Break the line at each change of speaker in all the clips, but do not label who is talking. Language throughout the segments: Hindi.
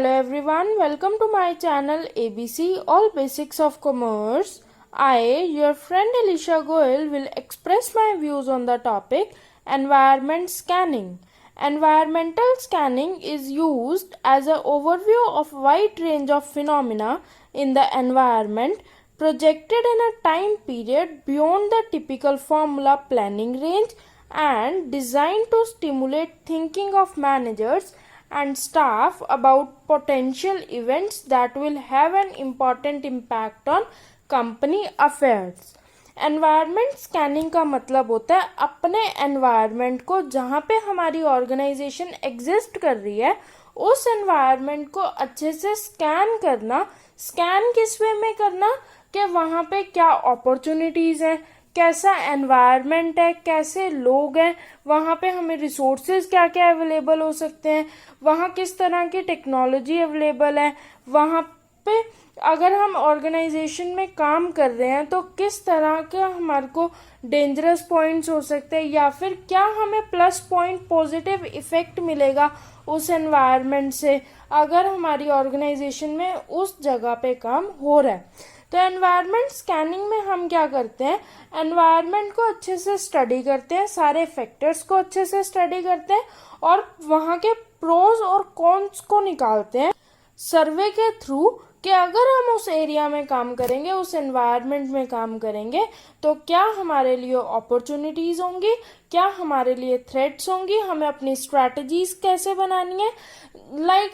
Hello everyone, welcome to my channel ABC All Basics of Commerce. I, your friend Alicia Goel, will express my views on the topic environment scanning. Environmental scanning is used as an overview of wide range of phenomena in the environment projected in a time period beyond the typical formula planning range and designed to stimulate thinking of managers and staff about potential events that will have an important impact on company affairs. Environment scanning का मतलब होता है अपने एनवायरनमेंट को जहाँ पे हमारी ऑर्गेनाइजेशन एग्जिस्ट कर रही है उस एनवायरनमेंट को अच्छे से स्कैन करना। स्कैन किस वे में करना कि वहाँ पे क्या अपॉर्चुनिटीज़ हैं, कैसा एनवायरनमेंट है, कैसे लोग हैं, वहाँ पे हमें रिसोर्सेज क्या क्या अवेलेबल हो सकते हैं, वहाँ किस तरह की टेक्नोलॉजी अवेलेबल है, वहाँ पे अगर हम ऑर्गेनाइजेशन में काम कर रहे हैं तो किस तरह के हमारे को डेंजरस पॉइंट्स हो सकते हैं या फिर क्या हमें प्लस पॉइंट पॉजिटिव इफेक्ट मिलेगा उस एनवायरनमेंट से अगर हमारी ऑर्गेनाइजेशन में उस जगह पे काम हो रहा है। तो एनवायरनमेंट स्कैनिंग में हम क्या करते हैं, एनवायरनमेंट को अच्छे से स्टडी करते हैं, सारे फैक्टर्स को अच्छे से स्टडी करते हैं और वहाँ के प्रोज और कॉन्स को निकालते हैं सर्वे के थ्रू कि अगर हम उस एरिया में काम करेंगे, उस एनवायरनमेंट में काम करेंगे तो क्या हमारे लिए अपॉर्चुनिटीज़ होंगी, क्या हमारे लिए थ्रेट्स होंगी, हमें अपनी स्ट्रैटेजीज कैसे बनानी है।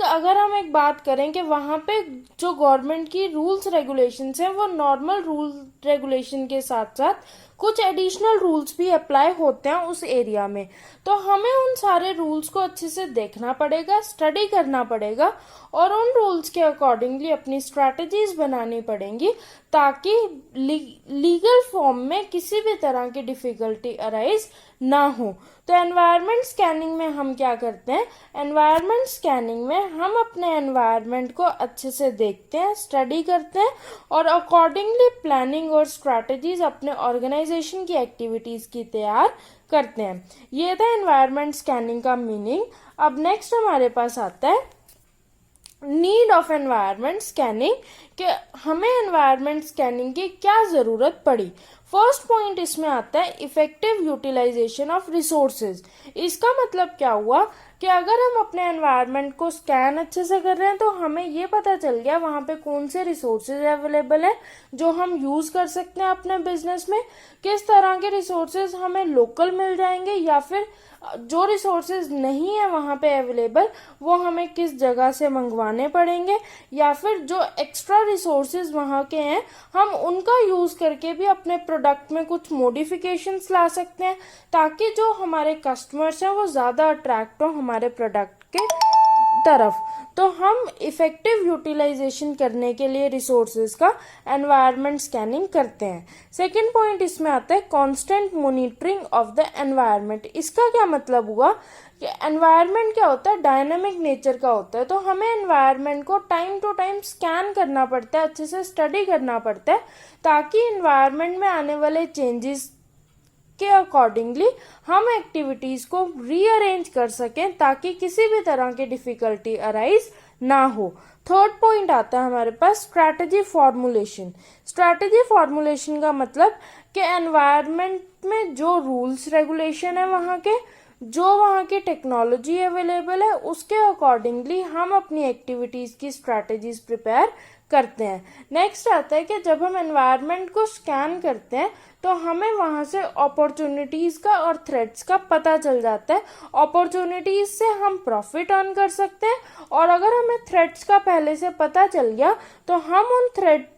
अगर हम एक बात करें कि वहाँ पे जो गवर्नमेंट की रूल्स रेगुलेशंस हैं वो नॉर्मल रूल रेगुलेशन के साथ साथ कुछ एडिशनल रूल्स भी अप्लाई होते हैं उस एरिया में, तो हमें उन सारे रूल्स को अच्छे से देखना पड़ेगा, स्टडी करना पड़ेगा और उन रूल्स के अकॉर्डिंगली अपनी स्ट्रैटेजीज बनानी पड़ेंगी ताकि लीगल फॉर्म में किसी भी तरह की डिफिकल्टी अराइज ना हो। तो एनवायरनमेंट स्कैनिंग में हम क्या करते हैं, एनवायरनमेंट स्कैनिंग में हम अपने एनवायरनमेंट को अच्छे से देखते हैं, स्टडी करते हैं और अकॉर्डिंगली प्लानिंग और स्ट्रैटेजीज अपने ऑर्गेनाइजेशन की एक्टिविटीज की तैयार करते हैं। ये था एनवायरनमेंट स्कैनिंग का मीनिंग। अब नेक्स्ट हमारे पास आता है नीड ऑफ एनवायरनमेंट स्कैनिंग कि हमें एनवायरनमेंट स्कैनिंग की क्या ज़रूरत पड़ी। फर्स्ट पॉइंट इसमें आता है इफेक्टिव यूटिलाइजेशन ऑफ रिसोर्सेज। इसका मतलब क्या हुआ कि अगर हम अपने एनवायरनमेंट को स्कैन अच्छे से कर रहे हैं तो हमें ये पता चल गया वहाँ पे कौन से रिसोर्सेज अवेलेबल है जो हम यूज़ कर सकते हैं अपने बिजनेस में, किस तरह के रिसोर्सेज हमें लोकल मिल जाएंगे या फिर जो रिसोर्सेज नहीं है वहाँ पे अवेलेबल वो हमें किस जगह से मंगवाने पड़ेंगे या फिर जो एक्स्ट्रा रिसोर्सेज वहाँ के हैं हम उनका यूज़ करके भी अपने प्रोडक्ट में कुछ मॉडिफिकेशंस ला सकते हैं ताकि जो हमारे कस्टमर्स हैं वो ज़्यादा अट्रैक्ट हो हमारे प्रोडक्ट के तरफ। तो हम इफेक्टिव यूटिलाइजेशन करने के लिए रिसोर्सेज का एनवायरनमेंट स्कैनिंग करते हैं। सेकंड पॉइंट इसमें आता है constant monitoring of the environment. इसका क्या मतलब हुआ कि एनवायरनमेंट क्या होता है, डायनामिक नेचर का होता है, तो हमें एनवायरनमेंट को टाइम टू टाइम स्कैन करना पड़ता है, अच्छे से स्टडी करना पड़ता है ताकि एनवायरनमेंट में आने वाले चेंजेस के अकॉर्डिंगली हम एक्टिविटीज को रीअरेंज कर सकें ताकि किसी भी तरह की डिफिकल्टी अराइज ना हो। थर्ड पॉइंट आता है हमारे पास स्ट्रैटेजी फॉर्मुलेशन। स्ट्रैटेजी फॉर्मुलेशन का मतलब कि एनवायरनमेंट में जो रूल्स रेगुलेशन है वहाँ के, जो वहाँ की टेक्नोलॉजी अवेलेबल है उसके अकॉर्डिंगली हम अपनी एक्टिविटीज की स्ट्रैटेजीज प्रिपेयर करते हैं। नेक्स्ट आता है कि जब हम एनवायरनमेंट को स्कैन करते हैं तो हमें वहाँ से अपॉर्चुनिटीज़ का और थ्रेट्स का पता चल जाता है। अपॉर्चुनिटीज़ से हम प्रॉफिट अर्न कर सकते हैं और अगर हमें थ्रेट्स का पहले से पता चल गया तो हम उन थ्रेट्स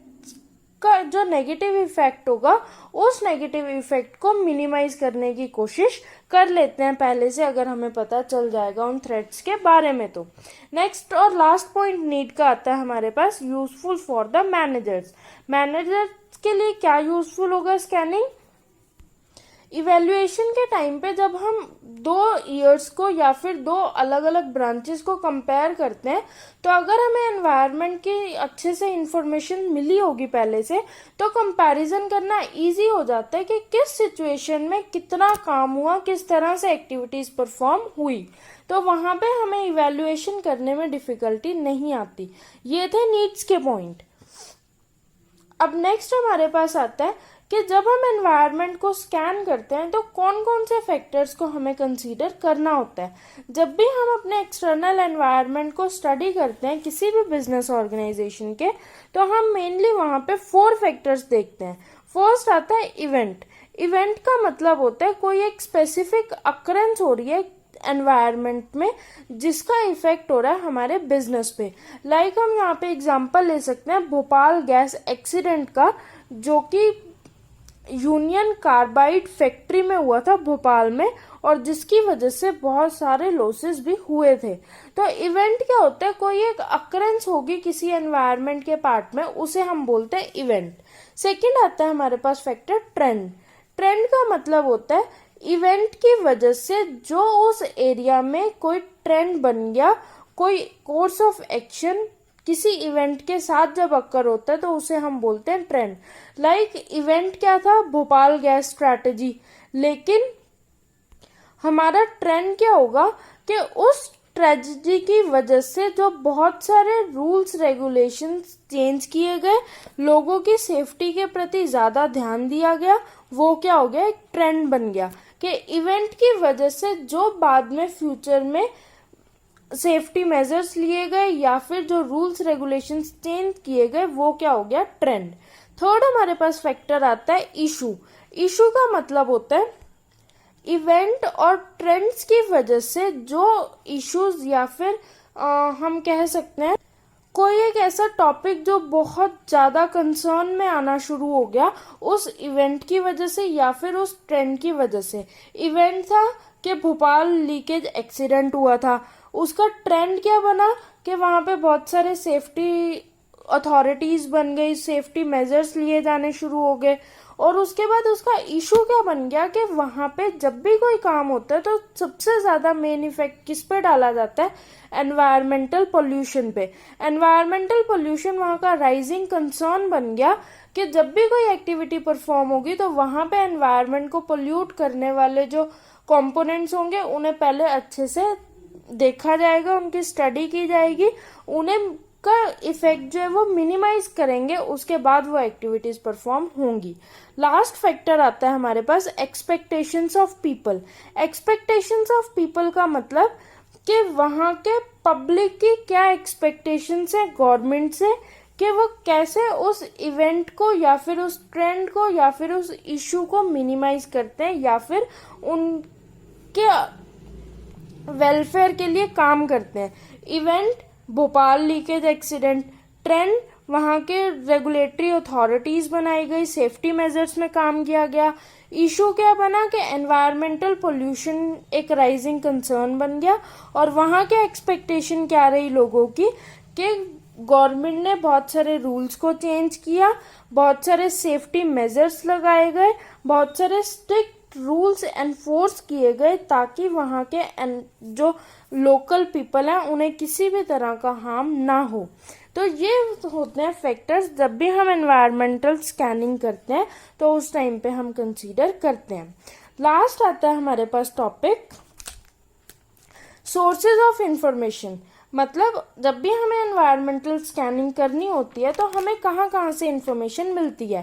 का जो नेगेटिव इफेक्ट होगा उस नेगेटिव इफेक्ट को मिनिमाइज करने की कोशिश कर लेते हैं पहले से अगर हमें पता चल जाएगा उन थ्रेट्स के बारे में। तो नेक्स्ट और लास्ट पॉइंट नीड का आता है हमारे पास useful for the managers. Managers के लिए क्या यूजफुल होगा स्कैनिंग, इवैल्यूएशन के टाइम पे जब हम 2 ईयर्स को या फिर 2 अलग-अलग ब्रांचेस को कंपेयर करते हैं, तो अगर हमें एनवायरनमेंट की अच्छे से इंफॉर्मेशन मिली होगी पहले से, तो कंपैरिजन करना इजी हो जाता है कि किस सिचुएशन में कितना काम हुआ, किस तरह से एक्टिविटीज परफॉर्म हुई। तो वहां पे हमें इवैल्यूएशन करने में डिफिकल्टी नहीं आती। ये थे नीड्स के पॉइंट। अब नेक्स्ट हमारे पास आता है कि जब हम एनवायरनमेंट को स्कैन करते हैं तो कौन कौन से फैक्टर्स को हमें कंसीडर करना होता है। जब भी हम अपने एक्सटर्नल एनवायरनमेंट को स्टडी करते हैं किसी भी बिजनेस ऑर्गेनाइजेशन के, तो हम मेनली वहां पे 4 फैक्टर्स देखते हैं। फर्स्ट आता है इवेंट। इवेंट का मतलब होता है कोई एक स्पेसिफिक अकरेंस हो रही है एनवायरनमेंट में जिसका इफेक्ट हो रहा है हमारे बिजनेस पे। लाइक हम यहाँ पे एग्जांपल ले सकते हैं भोपाल गैस एक्सीडेंट का, जो कि यूनियन कार्बाइड फैक्ट्री में हुआ था भोपाल में, और जिसकी वजह से बहुत सारे लॉसेस भी हुए थे। तो इवेंट क्या होता है, कोई एक अकरेंस होगी किसी एनवायरनमेंट के पार्ट में, उसे हम बोलते हैं इवेंट। सेकंड आता है हमारे पास फैक्टर ट्रेंड। ट्रेंड का मतलब होता है इवेंट की वजह से जो उस एरिया में कोई ट्रेंड बन गया, कोई कोर्स ऑफ एक्शन किसी इवेंट के साथ जब अक्कर होता है तो उसे हम बोलते हैं ट्रेंड। लाइक इवेंट क्या था, भोपाल गैस स्ट्रैटेजी, लेकिन हमारा ट्रेंड क्या होगा कि उस ट्रेजेडी की वजह से जो बहुत सारे रूल्स रेगुलेशंस चेंज किए गए, लोगों की सेफ्टी के प्रति ज्यादा ध्यान दिया गया, वो क्या हो गया, एक ट्रेंड बन गया कि इवेंट की वजह से जो बाद में फ्यूचर में सेफ्टी मेजर्स लिए गए या फिर जो रूल्स रेगुलेशंस चेंज किए गए, वो क्या हो गया, ट्रेंड। थर्ड हमारे पास फैक्टर आता है इशू। इशू का मतलब होता है इवेंट और ट्रेंड्स की वजह से जो इश्यूज या फिर हम कह सकते हैं कोई एक ऐसा टॉपिक जो बहुत ज्यादा कंसर्न में आना शुरू हो गया उस इवेंट की वजह से या फिर उस ट्रेंड की वजह से। इवेंट था कि भोपाल लीकेज एक्सीडेंट हुआ था, उसका ट्रेंड क्या बना कि वहां पे बहुत सारे सेफ्टी अथॉरिटीज बन गई, सेफ्टी मेजर्स लिए जाने शुरू हो गए, और उसके बाद उसका इशू क्या बन गया कि वहां पे जब भी कोई काम होता है तो सबसे ज्यादा मेन इफेक्ट किस पे डाला जाता है, एनवायरमेंटल पोल्यूशन पे। एनवायरमेंटल पोल्यूशन वहां का राइजिंग कंसर्न बन गया कि जब भी कोई एक्टिविटी परफॉर्म होगी तो वहां पे एनवायरमेंट को पोल्यूट करने वाले जो कंपोनेंट्स होंगे उन्हें पहले अच्छे से देखा जाएगा, उनकी स्टडी की जाएगी, उन्हें का इफेक्ट जो है वो मिनिमाइज करेंगे, उसके बाद वो एक्टिविटीज परफॉर्म होंगी। लास्ट फैक्टर आता है हमारे पास expectations of people. Expectations of people का मतलब कि वहां के पब्लिक की क्या एक्सपेक्टेशंस है गवर्नमेंट से, कि वो कैसे उस इवेंट को या फिर उस ट्रेंड को या फिर उस इशू को मिनिमाइज करते हैं या फिर उनके वेलफेयर के लिए काम करते हैं। Event Bhopal leakage accident, trend वहां के रेगुलेटरी अथॉरिटीज बनाई गई, सेफ्टी मेजर्स में काम किया गया। इशू क्या बना कि एनवायरमेंटल पोल्यूशन एक राइजिंग कंसर्न बन गया, और वहां के एक्सपेक्टेशन क्या रही लोगों की कि गवर्नमेंट ने बहुत सारे रूल्स को चेंज किया, बहुत सारे सेफ्टी मेजर्स लगाए गए, बहुत सारे स्ट्रिक्ट रूल्स एनफोर्स किए गए ताकि वहां के जो लोकल पीपल हैं उन्हें किसी भी तरह का हार्म ना हो। तो ये होते हैं फैक्टर्स जब भी हम एनवायरमेंटल स्कैनिंग करते हैं तो उस टाइम पे हम कंसीडर करते हैं। लास्ट आता है हमारे पास टॉपिक सोर्सेज ऑफ इंफॉर्मेशन। मतलब जब भी हमें एनवायरमेंटल स्कैनिंग करनी होती है तो हमें कहाँ कहाँ से इंफॉर्मेशन मिलती है।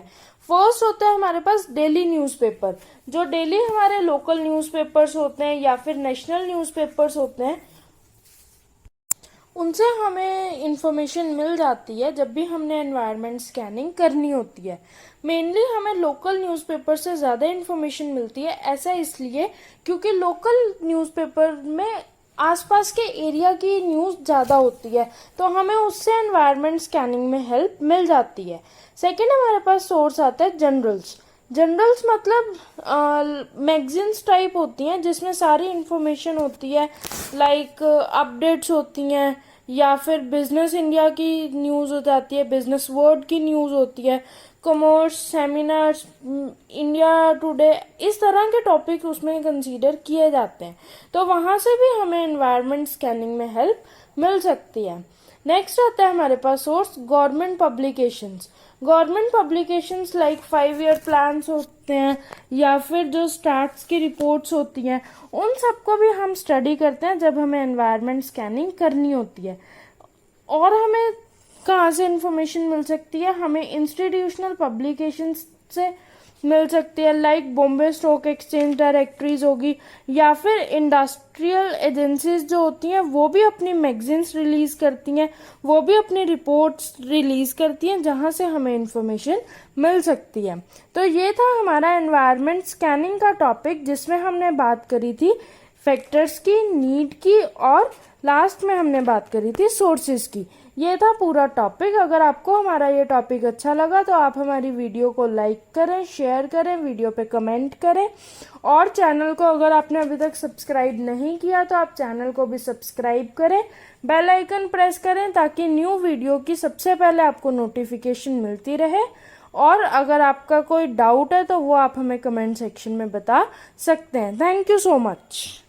फर्स्ट होता है हमारे पास डेली न्यूज़पेपर, जो डेली हमारे लोकल न्यूज़पेपर्स होते हैं या फिर नेशनल न्यूज़पेपर्स होते हैं, उनसे हमें इंफॉर्मेशन मिल जाती है जब भी हमने एनवायरनमेंट स्कैनिंग करनी होती है। मेनली हमें लोकल न्यूज़पेपर से ज़्यादा इंफॉर्मेशन मिलती है। ऐसा इसलिए क्योंकि लोकल न्यूज़पेपर में आसपास के एरिया की न्यूज़ ज़्यादा होती है, तो हमें उससे एनवायरनमेंट स्कैनिंग में हेल्प मिल जाती है। सेकेंड हमारे पास सोर्स आता है जनरल्स। जनरल्स मतलब मैगजीन्स टाइप होती हैं जिसमें सारी इंफॉर्मेशन होती है, लाइक अपडेट्स होती हैं, या फिर बिजनेस इंडिया की न्यूज़ हो जाती है, बिजनेस वर्ल्ड की न्यूज़ होती है, कॉमर्स सेमिनार्स, इंडिया टुडे, इस तरह के टॉपिक उसमें कंसीडर किए जाते हैं। तो वहाँ से भी हमें एनवायरनमेंट स्कैनिंग में हेल्प मिल सकती है। नेक्स्ट आता है हमारे पास source government publications. Government publications like 5 year plans होते हैं या फिर जो स्टैट्स की रिपोर्ट्स होती हैं, उन सबको भी हम स्टडी करते हैं जब हमें एनवायरनमेंट स्कैनिंग करनी होती है। और हमें कहाँ से इंफॉर्मेशन मिल सकती है? हमें इंस्टीट्यूशनल पब्लिकेशंस से मिल सकती है, like Bombay stock exchange directories होगी, या फिर इंडस्ट्रियल एजेंसीज जो होती हैं वो भी अपनी मैगजीन्स रिलीज करती हैं, वो भी अपनी रिपोर्ट्स रिलीज करती हैं जहाँ से हमें इंफॉर्मेशन मिल सकती है। तो ये था हमारा एनवायरनमेंट स्कैनिंग का टॉपिक, जिसमें हमने बात करी थी फैक्टर्स की, नीड की, और लास्ट में हमने बात करी थी सोर्सेज की। ये था पूरा टॉपिक। अगर आपको हमारा ये टॉपिक अच्छा लगा तो आप हमारी वीडियो को लाइक करें, शेयर करें, वीडियो पे कमेंट करें, और चैनल को अगर आपने अभी तक सब्सक्राइब नहीं किया तो आप चैनल को भी सब्सक्राइब करें, बेल आइकन प्रेस करें ताकि न्यू वीडियो की सबसे पहले आपको नोटिफिकेशन मिलती रहे। और अगर आपका कोई डाउट है तो वो आप हमें कमेंट सेक्शन में बता सकते हैं। Thank you so much.